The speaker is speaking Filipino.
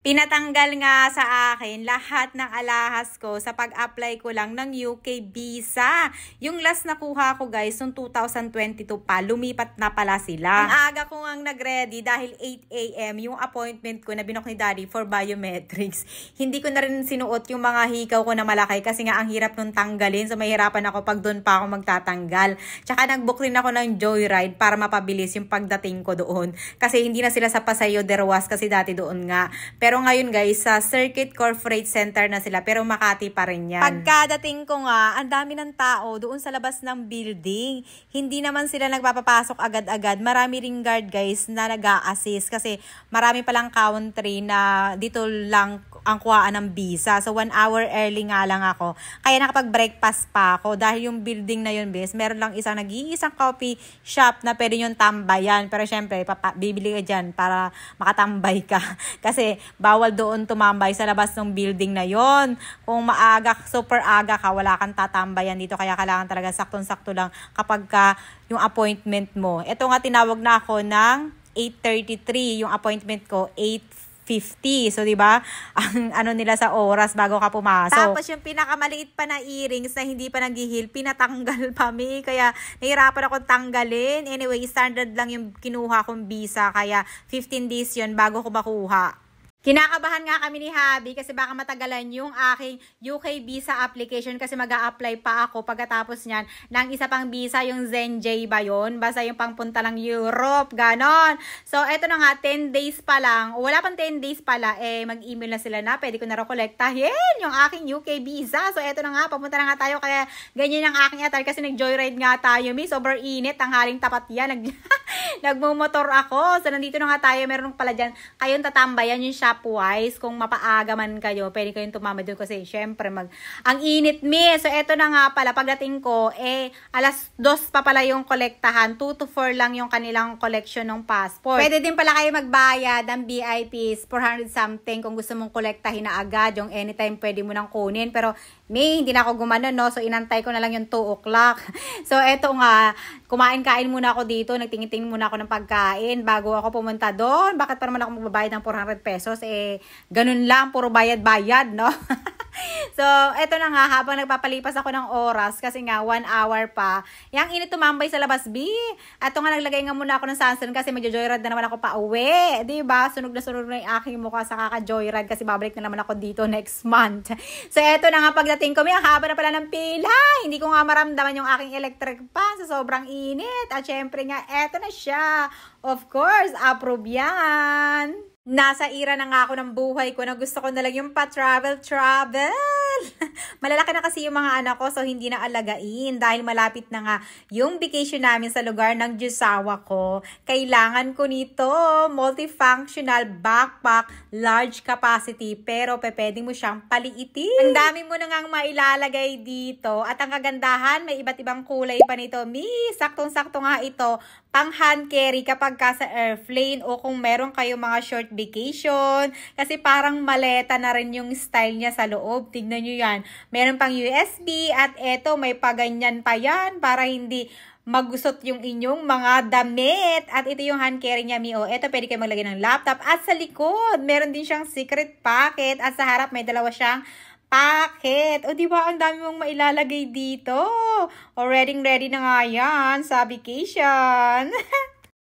Pinatanggal nga sa akin lahat ng alahas ko sa pag-apply ko lang ng UK visa. Yung last nakuha ko guys, noong 2022 pa, lumipat na pala sila. Ang aga ko ngang nag-ready dahil 8 AM yung appointment ko na binook ni Daddy for biometrics. Hindi ko na rin sinuot yung mga hikaw ko na malaki kasi nga ang hirap nung tanggalin. So mahirapan ako pag doon pa ako magtatanggal. Tsaka nag-book rin ako ng Joyride para mapabilis yung pagdating ko doon. Kasi hindi na sila sa Paseo de Ruas kasi dati doon nga. Pero ngayon guys, sa Circuit Corporate Center na sila, pero Makati pa rin yan. Pagkadating ko nga, ang dami ng tao doon sa labas ng building. Hindi naman sila nagpapapasok agad-agad. Marami ring guard guys na nag-a-assist kasi marami palang country na dito lang ang kuhaan ng visa. So 1 hour early nga lang ako. Kaya nakapag-breakfast pa ako dahil yung building na yun, bes, meron lang nag-iisang coffee shop na pwede yung tambayan. Pero syempre, bibili ka dyan para makatambay ka. Kasi bawal doon tumambay sa labas ng building na yon. Kung maaga, super aga ka, wala kang tatambayan dito. Kaya kailangan talaga saktong-sakto lang kapag yung appointment mo. Ito nga tinawag na ako ng 8:33. Yung appointment ko, 8:50. So, di ba? Ang ano nila sa oras bago ka pumasok. Tapos yung pinakamaliit pa na earrings na hindi pa nag-heal, pinatanggal pa mi. Kaya nahirapan ako tanggalin. Anyway, standard lang yung kinuha kong visa. Kaya 15 days yun bago ko makuha. Kinakabahan nga kami ni Habi kasi baka matagalan yung aking UK visa application kasi mag-a-apply pa ako pagkatapos niyan ng isa pang visa, yung ZenJ ba yun? Basta yung pangpunta ng Europe, ganon. So, eto na nga, 10 days pa lang. Wala pang 10 days pala, mag-email na sila na pwede ko na rekolektahin yung aking UK visa. So, eto na nga, papunta na nga tayo kaya ganyan ang aking atal kasi nag-joyride nga tayo, mi. Sobrang init, tanghaling tapat yan. Nagmumotor ako. So, nandito na nga tayo. Meron pala dyan. Kayong tatambayan yung shopwise. Kung mapaaga man kayo, pwede kayong tumama doon kasi syempre ang init, mi. So, eto na nga pala. Pagdating ko, alas 2 pa pala yung kolektahan. 2 to 4 lang yung kanilang collection ng passport. Pwede din pala kayo magbayad ng VIPs, 400 something kung gusto mong kolektahin na agad. Yung anytime pwede mo nang kunin. Pero, hindi na ako gumano, no? So, inantay ko na lang yung 2 o'clock. So, eto nga, kumain-kain muna ako dito. Nagtingin-tingin muna ako ng pagkain bago ako pumunta doon. Bakit pa naman ako magbabayad ng 400 pesos? Ganun lang, puro bayad-bayad, no? So, eto na nga, habang nagpapalipas ako ng oras, kasi nga, 1 hour pa, yang init tumambay sa labas, B. Eto nga, naglagay nga muna ako ng sunsun kasi magjo-joyride na naman ako pa uwi. Diba? Sunog na yung aking mukha sa kaka-joyride kasi babalik na naman ako dito next month. So, eto na nga, pagdating ko, ang haba na pala ng pila. Hindi ko nga maramdaman yung aking electric fan sa sobrang init. At syempre nga, eto na siya. Of course, approve yan. Nasa era na nga ako ng buhay ko na gusto ko na lang yung pa-travel. Malalaki na kasi yung mga anak ko so hindi na alagain dahil malapit na nga yung vacation namin sa lugar ng Jusawa ko. Kailangan ko nito, multifunctional backpack, large capacity pero pwede mo siyang paliitin. Ang dami mo na ngang mailalagay dito at ang kagandahan may iba't ibang kulay pa nito. Saktong-sakto nga ito pang hand carry kapag ka sa airplane o kung meron kayong mga short vacation. Kasi parang maleta na rin yung style niya sa loob. Tignan nyo yan. Meron pang USB at eto may paganyan pa yan para hindi magusot yung inyong mga damit. At ito yung hand carry niya, mi. Ito pwede kayo maglagay ng laptop. At sa likod, meron din siyang secret pocket. At sa harap, may dalawa siyang packet. O, diba, ang dami mong mailalagay dito. O, ready na nga yan sa vacation.